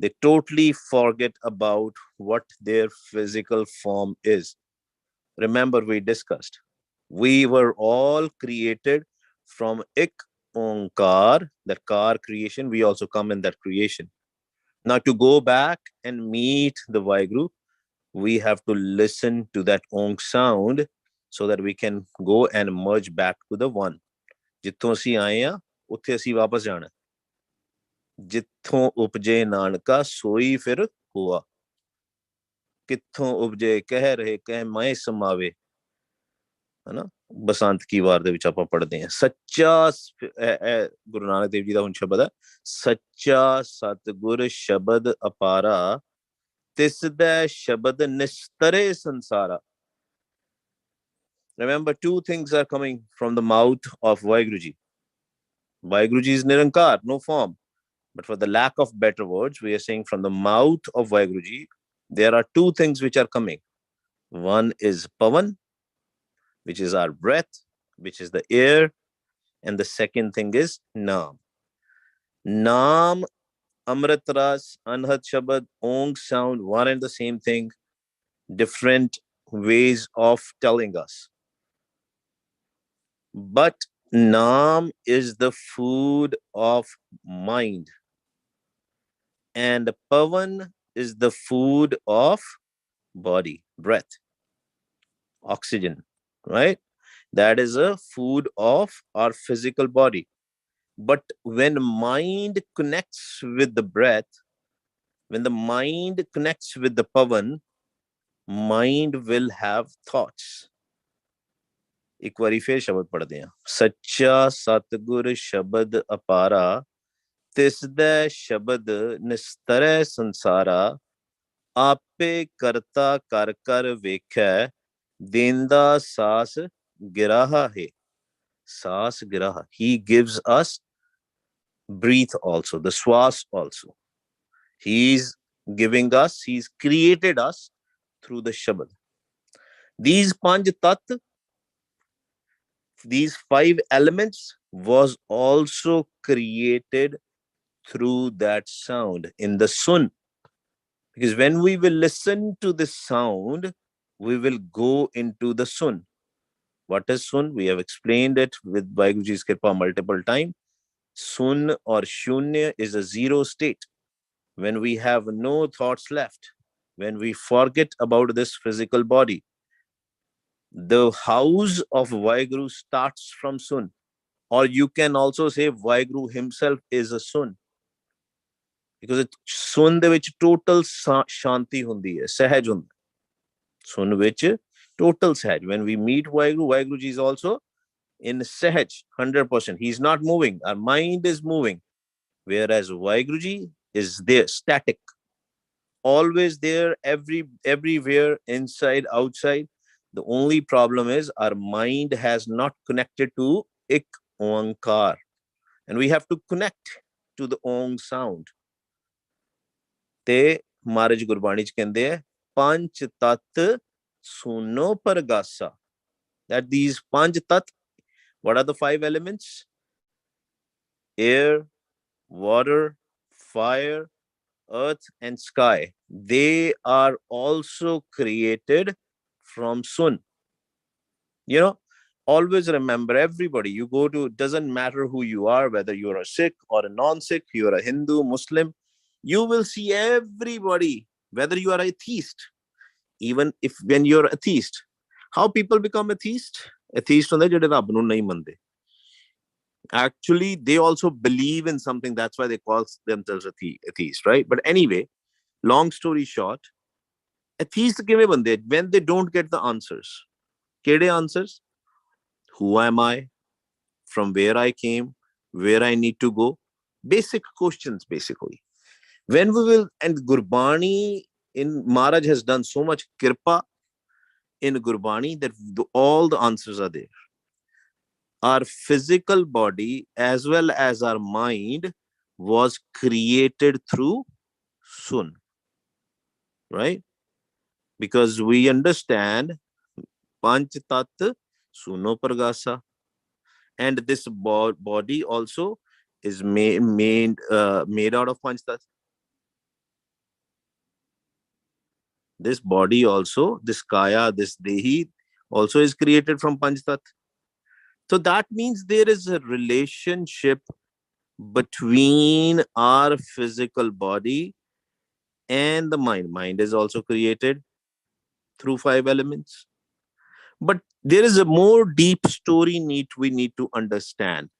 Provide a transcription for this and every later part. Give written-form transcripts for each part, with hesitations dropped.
They totally forget about what their physical form is. Remember, we discussed, we were all created from Ik Ongkar, that car creation. We also come in that creation. Now, to go back and meet the Vaheguru, we have to listen to that Ong sound so that we can go and merge back to the one. ਜਿੱਥੋਂ ਅਸੀਂ ਆਏ ਆ ਉੱਥੇ ਅਸੀਂ ਵਾਪਸ ਜਾਣਾ। ਜਿੱਥੋਂ ਉਪਜੇ ਨਾਨਕਾ ਸੋਈ ਫਿਰ ਹੁਆ। ਕਿੱਥੋਂ ਉਪਜੇ ਕਹਿ ਰਹੇ ਕਹਿ ਮੈਂ ਸਮਾਵੇ, ਹੈ ਨਾ। ਬਸੰਤ ਕੀ ਵਾਰ ਦੇ ਵਿੱਚ ਆਪਾਂ ਪੜ੍ਹਦੇ ਹਾਂ। ਸੱਚਾ, ਗੁਰੂ ਨਾਨਕ ਦੇਵ ਜੀ ਦਾ ਹੁਣ ਸ਼ਬਦ ਹੈ, ਸੱਚਾ ਸਤਿਗੁਰ ਸ਼ਬਦ ਅਪਾਰਾ, ਤਿਸ ਦਾ ਸ਼ਬਦ ਨਿਸਤਰੇ ਸੰਸਾਰਾ। Remember, two things are coming from the mouth of Vaheguru Ji. Vaheguru Ji is Nirankar, no form. But for the lack of better words, we are saying from the mouth of Vaheguru Ji, there are two things which are coming. One is Pavan, which is our breath, which is the air. And the second thing is Naam. Naam, Amrit Ras, Anhat Shabad, Ong sound, one and the same thing, different ways of telling us. But Naam is the food of mind. And Pavan is the food of body, breath, oxygen, right? That is a food of our physical body. But when mind connects with the breath, when the mind connects with the Pavan, mind will have thoughts. एक बारी फिर शब्द पढ़ते हैं। सच्चा सतगुर शब्द अपारा, तिसदै शब्द निस्तरै संसारा, आपे करता कर कर वेखै, देंदा सास गिराहा है। Saas Giraha. He gives us breath also, the swas also. He's giving us, he's created us through the Shabad. These Panj Tat, these 5 elements was also created through that sound in the Sun. Because when we will listen to the sound, we will go into the Sun. What is Sun? We have explained it with Vaheguruji's Kripa multiple times. Sun or Shunya is a zero state. When we have no thoughts left, when we forget about this physical body, the house of Vaheguru starts from Sun. Or you can also say Vaheguru himself is a Sun. Because Sun de vich total shanti hundi hai, sahaj hunda. Sun vich total sahaj. When we meet Vaheguru, Vaheguru ji is also in sahaj, 100%. He's not moving. Our mind is moving. Whereas Vaheguru ji is there, static. Always there, everywhere, inside, outside. The only problem is our mind has not connected to Ik Ongkar. And we have to connect to the Ong sound. Te Maharaj Gurbani ਚ ਕਹਿੰਦੇ ਹੈ ਪੰਜ ਤਤ ਸੁਨੋ ਪਰਗਾਸਾ. That these ਪੰਜ tat, what are the 5 elements? Air, water, fire, earth, and sky. They are also created from Sun. You know, always remember, everybody, you go to, doesn't matter who you are, whether you're a Sikh or a non-Sikh, you're a Hindu, Muslim, you will see everybody, whether you are atheist, even if when you're atheist, how people become atheist? Atheist ਹੁੰਦੇ ਜਿਹੜੇ ਰੱਬ ਨੂੰ ਨਹੀਂ ਮੰਨਦੇ. Actually, they also believe in something. That's why they call themselves atheist, right? But anyway, long story short, atheist ਕਿਵੇਂ ਬੰਦੇ? When they don't get the answers. ਕਿਹੜੇ answers? Who am I? From where I came? Where I need to go? Basic questions, basically. When we will, and Gurbani in Maharaj has done so much kirpa in Gurbani that all the answers are there. Our physical body as well as our mind was created through Sun, right? Because we understand Panch Tat Suno Pargasa, and this body also is made out of Panch Tat. This body also, this kaya, this dehi also is created from Panch Tat. So that means there is a relationship between our physical body and the mind. Mind is also created through five elements. But there is a more deep story we need to understand.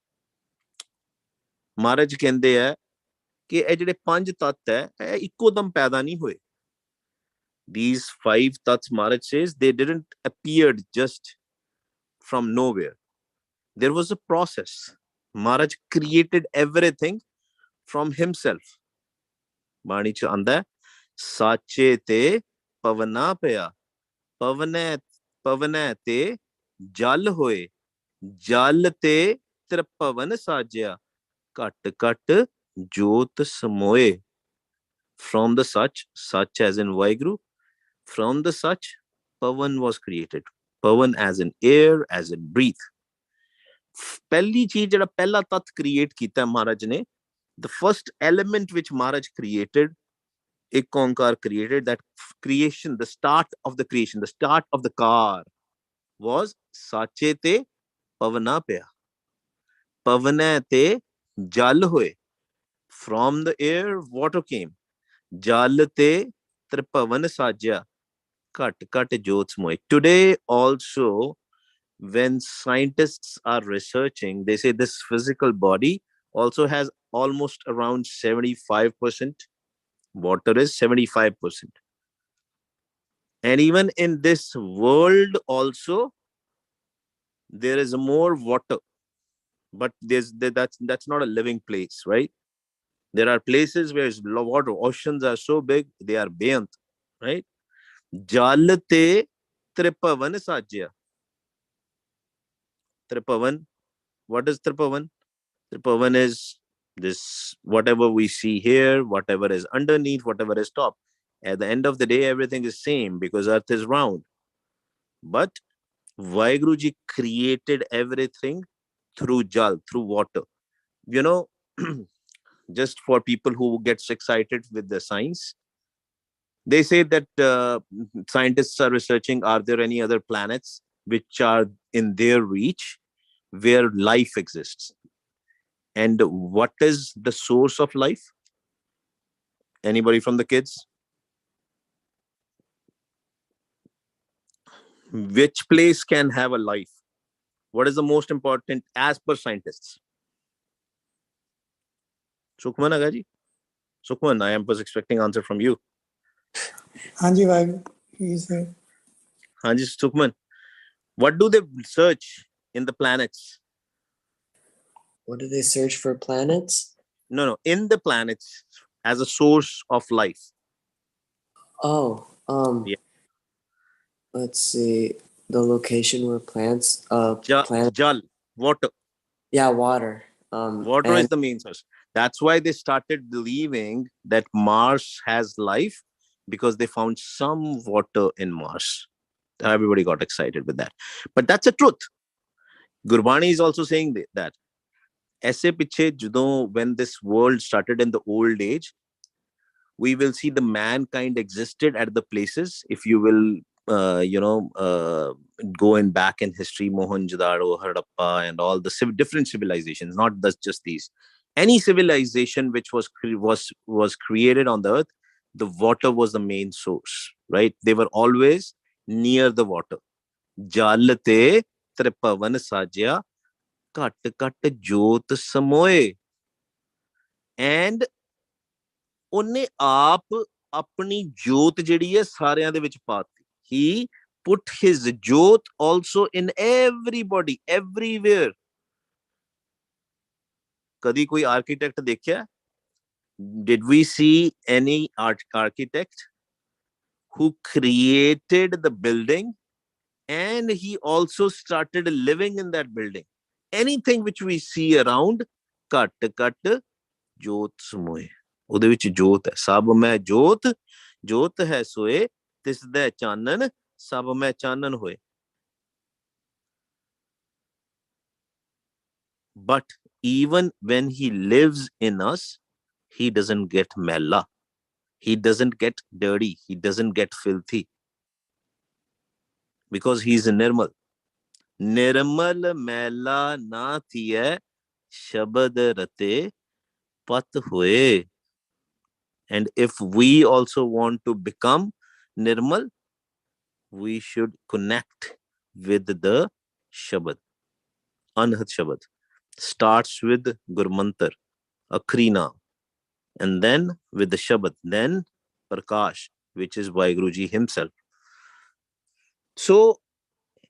Maharaj ਕਹਿੰਦੇ ਆ ਕਿ ਇਹ ਜਿਹੜੇ ਪੰਜ ਤੱਤ ਹੈ ਇਹ ਇੱਕੋ ਦਮ ਪੈਦਾ ਨਹੀਂ ਹੋਏ. These five tats, Maharaj says, they didn't appear just from nowhere. There was a process. Maharaj created everything from himself. Bani ਚ ਆਂਦਾ ਸਾਚੇ ਤੇ ਪਵਨਾ ਪਿਆ, ਪਵਨੈ ਤੇ ਜਲ ਹੋਏ, ਜਲ ਤੇ ਤ੍ਰਿਪਵਨ ਸਾਜਿਆ, ਘਟ ਘਟ ਜੋਤ ਸਮੋਏ. From the such as in Vaheguru, from the such, pavan was created. Pavan as in air, as in breathe. ਪਹਿਲੀ ਚੀਜ਼ ਜਿਹੜਾ ਪਹਿਲਾ ਤੱਤ ਕ੍ਰੀਏਟ ਕੀਤਾ ਮਹਾਰਾਜ ਨੇ, the first element which Maharaj created, ਇੱਕ Onkar created, that creation, the start of the creation, the start of the car was ਸਾਚੇ ਤੇ ਪਵਨਾ ਪਿਆ, ਪਵਨੈ ਤੇ ਜਲ ਹੋਏ. From the air water came, ਜਲ ਤੇ ਤ੍ਰਿਪਵਨ ਸਾਜਿਆ, ਘਟ ਘਟ ਜੋਤ ਸਮੋਏ. Today also, when scientists are researching, they say this physical body also has almost around 75%. Water is 75%. And even in this world also, there is more water. But that's not a living place, right? There are places where water, oceans are so big, they are beyond, right? Jal te tripavan sajya. Tripavan, what is Tripavan? Tripavan is this, whatever we see here, whatever is underneath, whatever is top. At the end of the day, everything is same because earth is round. But Vaheguruji created everything through jal, through water. You know, just for people who gets excited with the science, they say that scientists are researching, are there any other planets which are in their reach where life exists? And what is the source of life? Anybody from the kids? Which place can have a life? What is the most important as per scientists? Sukhman Agaji? Sukhman, I was expecting answer from you. Hanji Vaheguru, he said. Hanji Sukhman, what do they search in the planets? What do they search for planets? No, in the planets as a source of life. Oh, yeah. Let's see, the location where plants, Jal, water. Yeah, water. Water is the main source. That's why they started believing that Mars has life, because they found some water in Mars. Everybody got excited with that. But that's the truth. Gurbani is also saying that. Aise piche judon, when this world started in the old age, we will see the mankind existed at the places. If you will, go in back in history, Mohenjo-daro, Harappa, and all the different civilizations, not just these. Any civilization which was created on the earth, the water was the main source, right? They were always near the water. Jal te tripavan sajya, kat kat jot samoye. And ਉਹਨੇ ਆਪ ਆਪਣੀ ਜੋਤ ਜਿਹੜੀ ਹੈ ਸਾਰਿਆਂ ਦੇ ਵਿੱਚ ਪਾਤੀ. He put his jyot also in everybody, everywhere. ਕਦੀ ਕੋਈ architect ਦੇਖਿਆ? Did we see any architect who created the building and he also started living in that building? Anything which we see around, kat jyot samoye. ਉਹਦੇ ਵਿੱਚ ਜੋਤ ਹੈ. ਸਭ ਮੈਂ ਜੋਤ, ਜੋਤ ਹੈ ਸੋਏ, ਤਿਸ ਦਾ ਚਾਨਣ, ਸਭ ਮੈਂ ਚਾਨਣ ਹੋਏ. But even when he lives in us, he doesn't get mela. He doesn't get dirty. He doesn't get filthy. Because he's nirmal. Nirmal mela na thiye shabad rate pat hue. And if we also want to become nirmal, we should connect with the Shabad. Anhat Shabad starts with Gurmantar, Akrina, and then with the Shabad, then Prakash, which is Vaiguruji himself. So,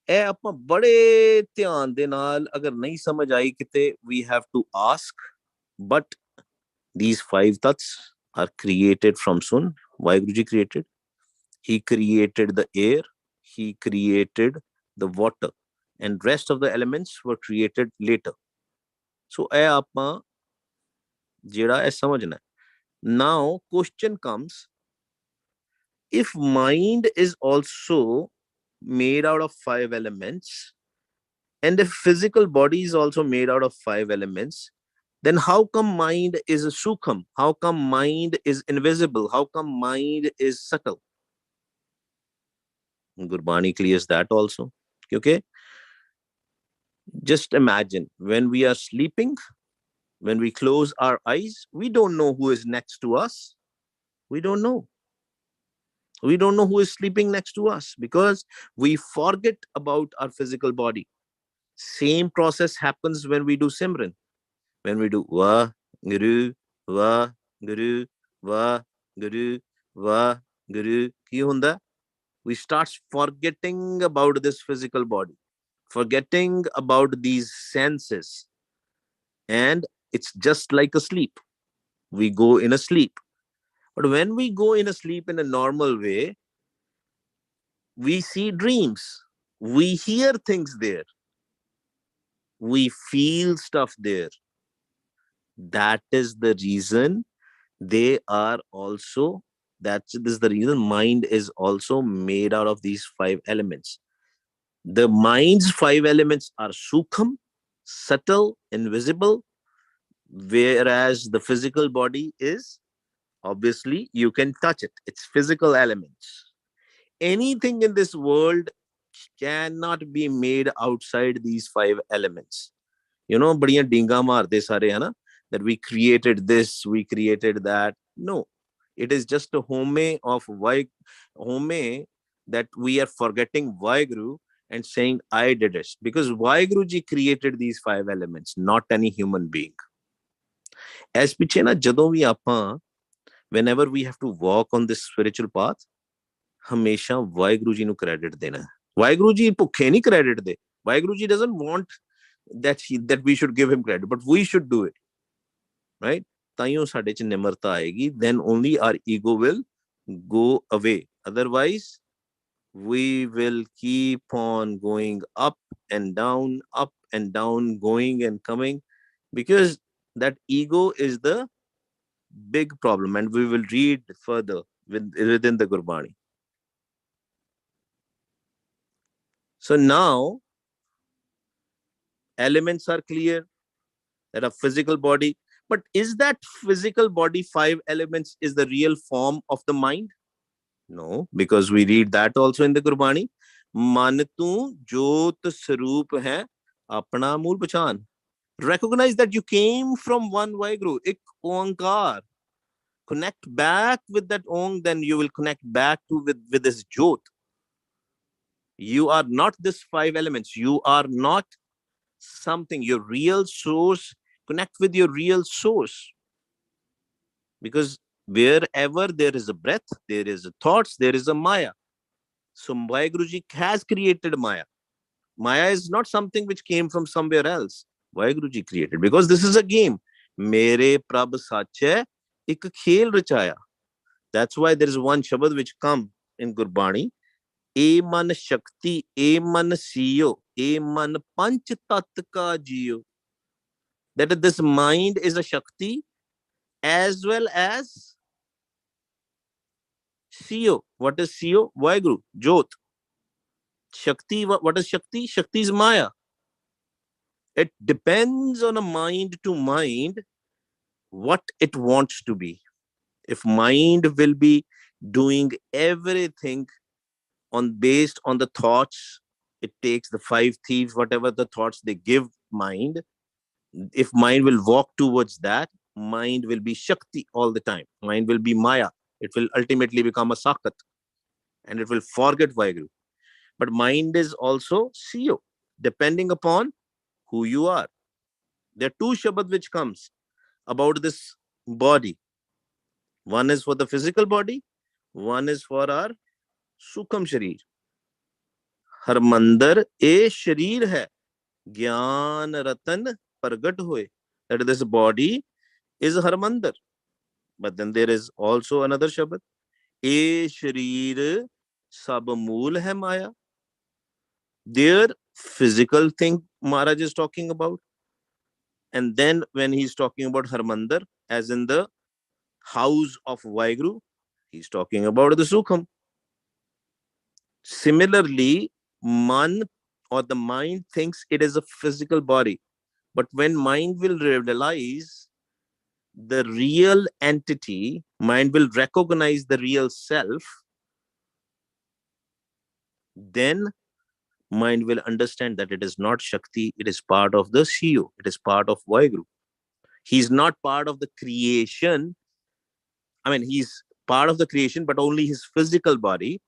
ਇਹ ਆਪਾਂ ਬੜੇ ਧਿਆਨ ਦੇ ਨਾਲ ਅਗਰ ਨਹੀਂ ਸਮਝ ਆਈ ਕਿਤੇ we have to ask, but these 5 tats are created from Sun. Vaiguruji created. He created the air, he created the water, and rest of the elements were created later. So ਇਹ ਆਪਾਂ ਜਿਹੜਾ ਇਹ ਸਮਝਣਾ. Now question comes, if mind is also made out of 5 elements and if physical body is also made out of 5 elements, then how come mind is sukham? How come mind is invisible? How come mind is subtle? Gurbani clears that also. Okay, just imagine when we are sleeping, when we close our eyes, we don't know who is next to us. We don't know who is sleeping next to us because we forget about our physical body. Same process happens when we do Simran. When we do va guru va guru va guru va guru, ki hunda? We start forgetting about this physical body, forgetting about these senses, and it's just like a sleep. We go in a sleep. But when we go in a sleep in a normal way, we see dreams, we hear things there, we feel stuff there. That is the reason they are also, this is the reason mind is also made out of these 5 elements. The mind's 5 elements are sukham, subtle, invisible, whereas the physical body is, obviously, you can touch it. It's physical elements. Anything in this world cannot be made outside these 5 elements. You know, badiyan dinga maarde sare hai na, that we created this, we created that. No, it is just a home that we are forgetting Vaiguru and saying I did it, because Vaiguruji created these 5 elements, not any human being. As piche na jadon vi aapa, whenever we have to walk on this spiritual path, ਹਮੇਸ਼ਾ ਵਾਹਿਗੁਰੂ ਜੀ ਨੂੰ credit ਦੇਣਾ ਹੈ. ਵਾਹਿਗੁਰੂ ਜੀ ਭੁੱਖੇ ਨਹੀਂ credit ਦੇ. Waheguru ji doesn't want that we should give him credit, but we should do it, right? ਤਾਈਓ ਸਾਡੇ ਚ ਨਿਮਰਤਾ ਆਏਗੀ, then only our ego will go away. Otherwise we will keep on going up and down, going and coming, because that ego is the big problem, and we will read further within the Gurbani. So now elements are clear, that a physical body, but is that physical body 5 elements is the real form of the mind? No, because we read that also in the Gurbani. Man tu jot saroop hai apna mool pachan. Recognize that you came from one Vaiguru, ik Ongkar. Connect back with that Ong, then you will connect back to with this Jot. You are not this 5 elements. You are not something. Your real source, connect with your real source. Because wherever there is a breath, there is a thoughts, there is a Maya. So Vaiguruji has created Maya. Maya is not something which came from somewhere else. Vaiguruji created, because this is a game. Mere prabh sach ik khel rachaya. That's why there is one Shabad which comes in Gurbani. E man shakti, e man siyo, e man panch tat ka jiyo. That this mind is a Shakti as well as siyo. What is siyo? Vaiguru, Jot. Shakti, what is Shakti? Shakti is Maya. It depends on a mind to mind what it wants to be. If mind will be doing everything based on the thoughts, it takes the five thieves, whatever the thoughts they give mind. If mind will walk towards that, mind will be Shakti all the time. Mind will be Maya. It will ultimately become a Sakat and it will forget Vaheguru. But mind is also CEO, depending upon who you are. There are two Shabad which comes about this body. One is for the physical body, one is for our Sukham Sharir. Harmandar e Sharir hai, Gyan Ratan Pargat hoye. That this body is Harmandar. But then there is also another Shabad. E Sharir Sab Mool hai Maya. Their physical thing Maharaj is talking about. And then when he's talking about Harmandar, as in the house of Vaheguru, he's talking about the Sukham. Similarly, man or the mind thinks it is a physical body. But when mind will realize the real entity, mind will recognize the real self, then mind will understand that it is not Shakti, it is part of the CEO, it is part of Vaheguru. He's not part of the creation. I mean, he's part of the creation, but only his physical body.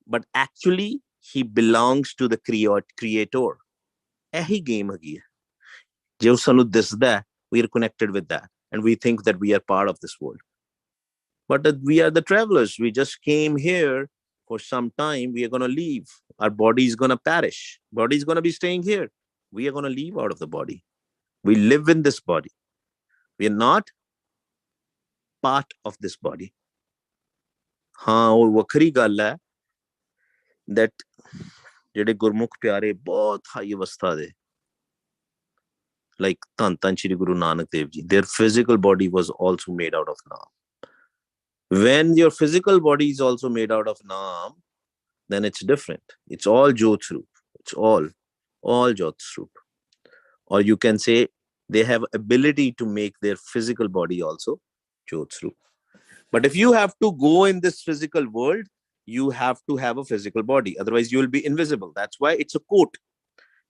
But actually, he belongs to the creator. Ehi game hagi hai. Jo sanu disda, we are connected with that. And we think that we are part of this world. But we are the travelers. We just came here for some time. We are going to leave. Our body is going to perish. Body is going to be staying here. We are going to leave out of the body. We live in this body. We are not part of this body. हाँ वो वखरी गल है that ਜਿਹੜੇ ਗੁਰਮੁਖ ਪਿਆਰੇ ਬਹੁਤ high ਅਵਸਥਾ ਦੇ like ਧੰਨ ਧੰਨ Shri Guru Nanak Dev ji, their physical body was also made out of Naam. When your physical body is also made out of Naam, then it's different. It's all Jot Swarup. It's all Jot Swarup. Or you can say they have ability to make their physical body also Jot Swarup. But if you have to go in this physical world, you have to have a physical body. Otherwise, you will be invisible. That's why it's a coat.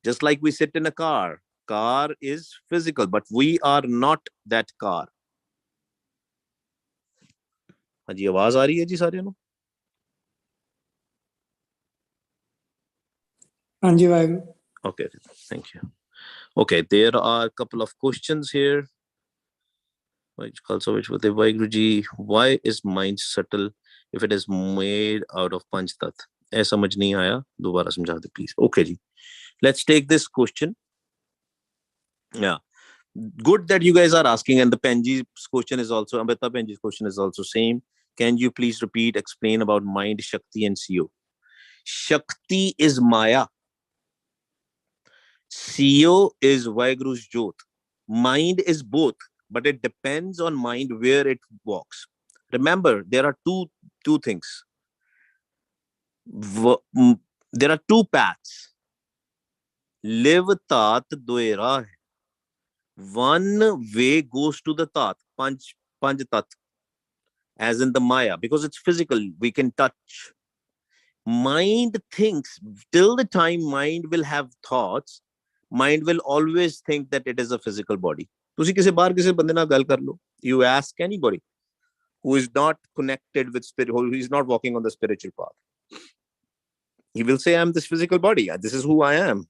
Just like we sit in a car. Car is physical, but we are not that car. जी आवाज आ रही है जी सारे नु? हाँ जी Waheguru. Okay, thank you. Okay, there are a couple of questions here. Also, which were the Vaheguru, why is mind subtle if it is made out of Panch Tat? ऐसा समझ नहीं आया, दोबारा समझा दे please. Okay ji, let's take this question. Yeah, good that you guys are asking, and the Penji's question is also, Amrita Penji's question is also same. Can you please repeat, explain about mind, Shakti and CEO? Shakti is Maya. CEO is Vaheguru's Jot. Mind is both, but it depends on mind where it walks. Remember, there are two things. There are two paths. Live tat doera. One way goes to the tat, panch tat, as in the Maya, because it's physical, we can touch. Mind thinks, till the time mind will have thoughts, mind will always think that it is a physical body. You ask anybody who is not connected with spirit, who is not walking on the spiritual path, he will say, I'm this physical body, this is who I am,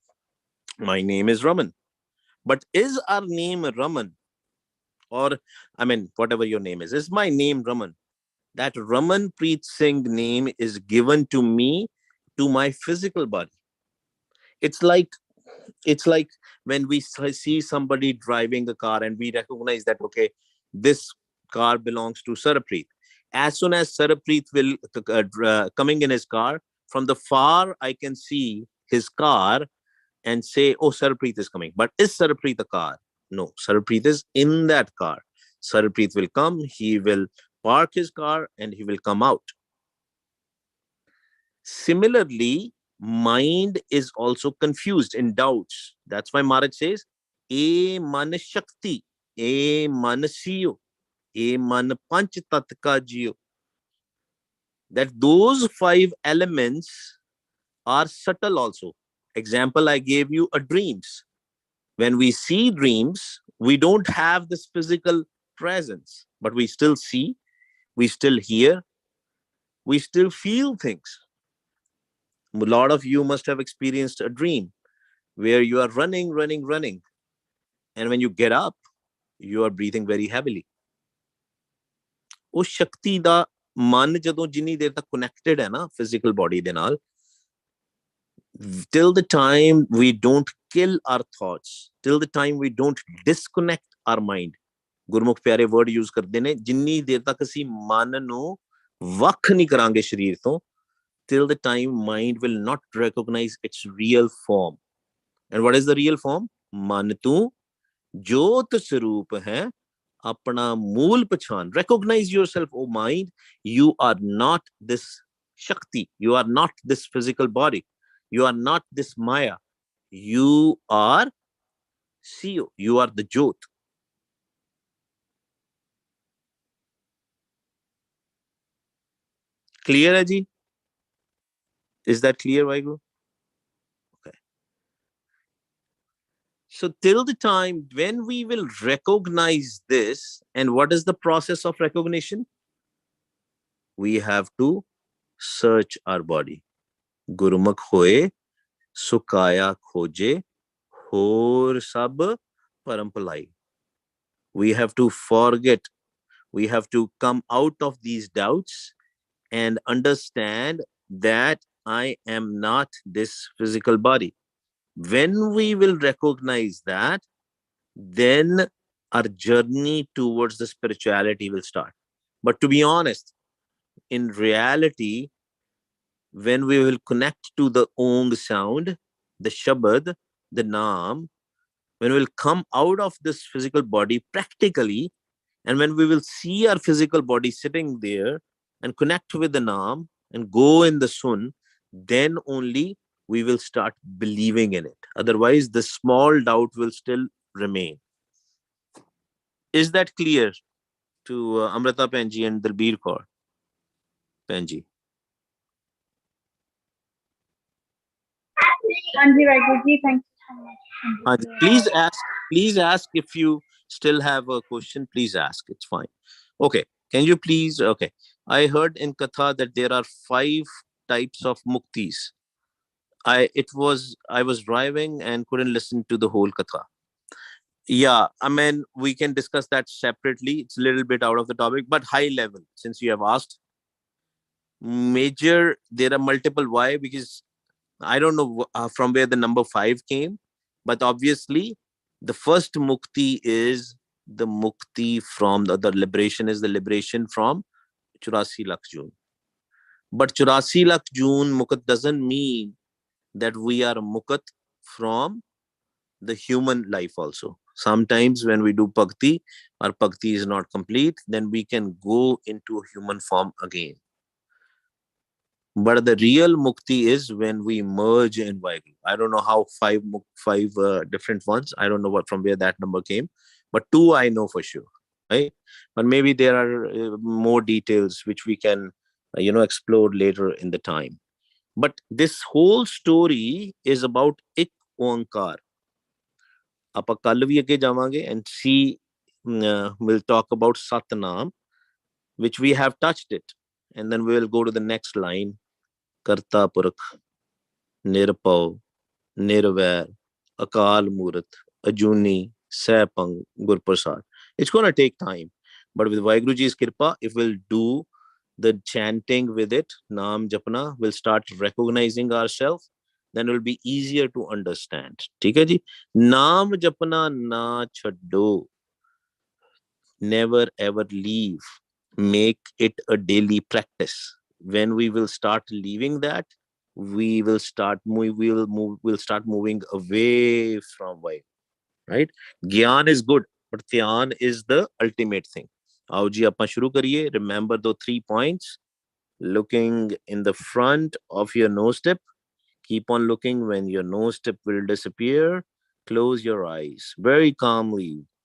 my name is Raman. But is our name Raman? Or, I mean, whatever your name is my name Raman? That Raman Preet Singh name is given to me, to my physical body. It's like when we see somebody driving a car and we recognize that, okay, this car belongs to Sarpreet. As soon as Sarpreet will coming in his car, from the far I can see his car and say, oh, Sarpreet is coming. But is Sarpreet a car? No, Sarpreet is in that car. Sarpreet will come, he will park his car and he will come out. Similarly, mind is also confused in doubts. That's why Maharaj says, E man Shakti, E man CEO. ए मन पंच तत्त का जियो. That those 5 elements are subtle also. Example I gave you, a dreams. When we see dreams, we don't have this physical presence, but we still see, we still hear, we still feel things. A lot of you must have experienced a dream where you are running, and when you get up, you are breathing very heavily. ਉਹ ਸ਼ਕਤੀ ਦਾ ਮਨ ਜਦੋਂ ਜਿੰਨੀ ਦੇਰ ਤੱਕ connected ਹੈ ਨਾ physical body ਦੇ ਨਾਲ, till the time we don't kill our thoughts, till the time we don't disconnect our mind, ਗੁਰਮੁਖ ਪਿਆਰੇ ਵਰਡ ਯੂਜ਼ ਕਰਦੇ ਨੇ, ਜਿੰਨੀ ਦੇਰ ਤੱਕ ਅਸੀਂ ਮਨ ਨੂੰ ਵੱਖ ਨਹੀਂ ਕਰਾਂਗੇ ਸਰੀਰ ਤੋਂ, till the time mind will not recognize its real form. And what is the real form? ਮਨ ਤੂੰ ਜੋਤ ਸਰੂਪ ਹੈ, अपना मूल पहचान. Recognize yourself, oh mind, you are not this shakti, you are not this physical body, you are not this maya, you are Sio, you are the jot. Clear hai ji? Is that clear, Vaiguru? Okay. So till the time when we will recognize this, and what is the process of recognition? We have to search our body. Gurumukh hoye sukaya khoje ਹੋਰ ਸਭ ਪਰਮ ਭਲਾਈ. We have to forget, we have to come out of these doubts and understand that I am not this physical body. When we will recognize that, then our journey towards the spirituality will start. But to be honest, in reality, when we will connect to the Ong sound, the Shabad, the Naam, when we'll come out of this physical body practically, and when we will see our physical body sitting there and connect with the Naam and go in the Sun, then only we will start believing in it. Otherwise, the small doubt will still remain. Is that clear to Amrita Penji and Dalbir Kaur Penji? Anji Vaiguruji, thank you so much. Please ask if you still have a question. Please ask. It's fine. Okay. Can you please? Okay. I heard in Katha that there are 5 types of muktis. I was driving and couldn't listen to the whole Katha. Yeah, I mean, we can discuss that separately. It's a little bit out of the topic, but high level, since you have asked. Major, there are multiple. Why? Because I don't know from where the number 5 came, but obviously the first mukti is the mukti from the liberation is the liberation from 84 lakh June. But 84 lakh June mukat doesn't mean that we are mukat from the human life also. Sometimes when we do bhakti, our bhakti is not complete, then we can go into human form again. But the real mukti is when we merge in Vaiguru. I don't know how 5 different ones. I don't know what from where that number came, but 2 I know for sure, right? But maybe there are more details which we can, explore later in the time. But this whole story is about ik Ongkar. ਆਪਾਂ ਕੱਲ ਵੀ ਅੱਗੇ ਜਾਵਾਂਗੇ and see, we'll talk about Satnam, which we have touched it, and then we will go to the next line. ਕਰਤਾ ਪੁਰਖ ਨਿਰਭਉ ਨਿਰਵੈਰ ਅਕਾਲ ਮੂਰਤ ਅਜੂਨੀ ਸੈਭੰ ਗੁਰ ਪ੍ਰਸਾਦ. It's going to take time, but with Vaheguru Ji's kripa, if we'll do the chanting with it, naam japna, we'll start recognizing ourselves, then it will be easier to understand. ठीक है जी? नाम जपना ना छड्डो, never ever leave, make it a daily practice. When we will start leaving that, we'll start moving away from why, right? Gyan is good, but dhyan is the ultimate thing. Aao ji apan shuru kariye. Remember the 3 points. Looking in the front of your nose tip, keep on looking. When your nose tip will disappear, close your eyes very calmly.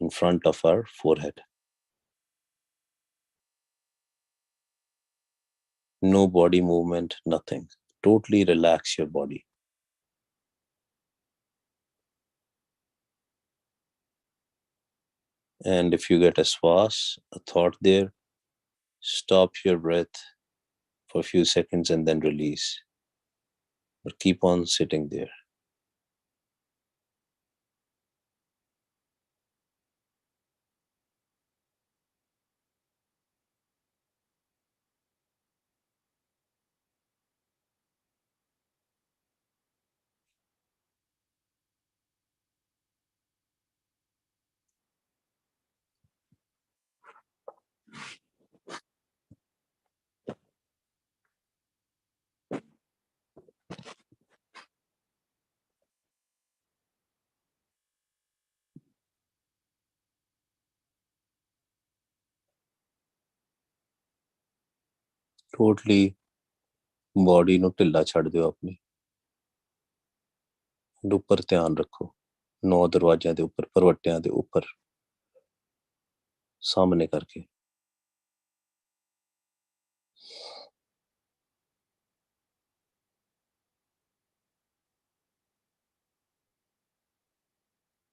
in front of our forehead. No body movement, nothing. Totally relax your body. And if you get a swas, a thought there, stop your breath for a few seconds and then release. But keep on sitting there. Totally body ਨੂੰ ਢਿੱਲਾ ਛੱਡ ਦਿਓ ਆਪਣੀ ਉੱਪਰ ਧਿਆਨ ਰੱਖੋ 9 ਦਰਵਾਜ਼ਿਆਂ ਦੇ ਉੱਪਰ ਪਰਵੱਟਿਆਂ ਦੇ ਉੱਪਰ ਸਾਹਮਣੇ ਕਰਕੇ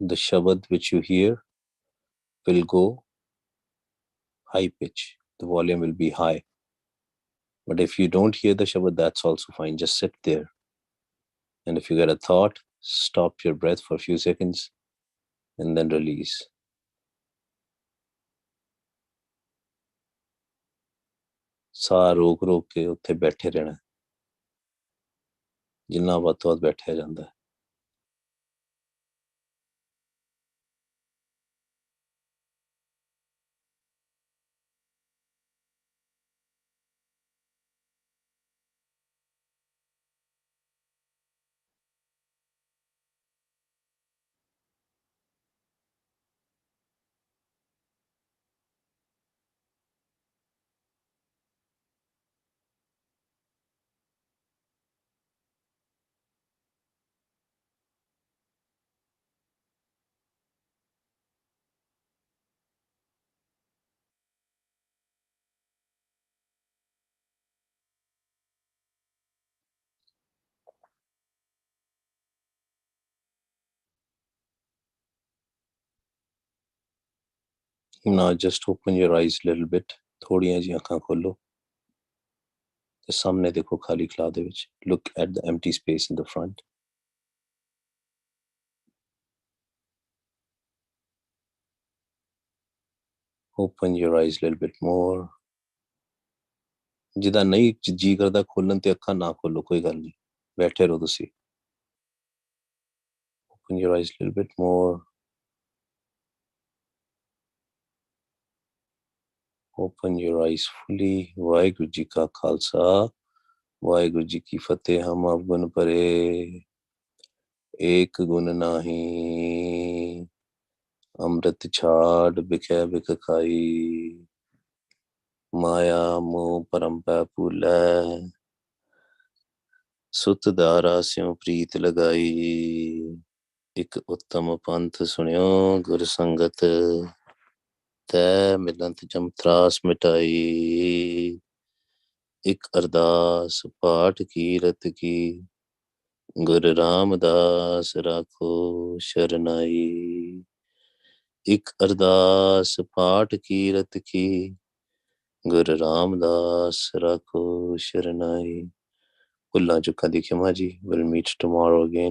The shabad which you hear will go high pitch. The volume will be high. But if you don't hear the shabad, that's also fine. Just sit there. And if you get a thought, stop your breath for a few seconds and then release. ਸਾਹ ਰੋਕ ਰੋਕ ਕੇ ਉੱਥੇ ਬੈਠੇ ਰਹਿਣਾ ਜਿੰਨਾ ਵੱਧ ਤੋਂ ਵੱਧ ਬੈਠਿਆ ਜਾਂਦਾ Now just open your eyes a little bit. ਥੋੜੀਆਂ ਜਿਹੀਆਂ ਅੱਖਾਂ ਖੋਲੋ ਤੇ ਸਾਹਮਣੇ ਦੇਖੋ ਖਾਲੀ ਖਲਾ ਦੇ ਵਿੱਚ look at the empty space in the front. Open your eyes a little bit more. ਜਿੱਦਾਂ ਨਹੀਂ ਜੀ ਕਰਦਾ ਖੋਲਣ ਤੇ ਅੱਖਾਂ ਨਾ ਖੋਲੋ ਕੋਈ ਗੱਲ ਨਹੀਂ ਬੈਠੇ ਰਹੋ ਤੁਸੀਂ Open your eyes a little bit more. Open your eyes fully. Waheguru ji ਕਾ ਖਾਲਸਾ ਵਾਹਿਗੁਰੂ ਜੀ ਕੀ ਫਤਿਹ ਹਮ ਅਵਗੁਣ ਭਰੇ ਏਕ ਗੁਣ ਨਾਹੀ ਅੰਮ੍ਰਿਤ ਛਾੜ ਬਿਖੈ ਬਿਖ ਖਾਈ ਮਾਇਆ ਮੋਹ ਭਰਮ ਪੈ ਭੂਲੈ ਸੁਤ ਦਾਰਾ ਸਿਉ ਪ੍ਰੀਤ ਲਗਾਈ ਇੱਕ ਉੱਤਮ ਪੰਥ ਸੁਣਿਓ ਗੁਰ ਸੰਗਤ ਤੈ ਮਿਲੰਤ ਜਮ ਤਰਾਸ ਮਿਟਾਈ ਇੱਕ ਅਰਦਾਸ ਪਾਠ ਕੀਰਤ ਕੀ ਗੁਰ ਰਾਮਦਾਸ ਰਾਖੋ ਸ਼ਰਨਾਈ ਇੱਕ ਅਰਦਾਸ ਪਾਠ ਕੀਰਤ ਕੀ ਗੁਰ ਰਾਮਦਾਸ ਰਾਖੋ ਸ਼ਰਨਾਈ ਭੁੱਲਾਂ ਚੁੱਕਾਂ ਦੀ ਖਿਮਾ ਜੀ ਵਿਲ ਮੀਟ ਟੁਮਾਰੋ ਅਗੇਨ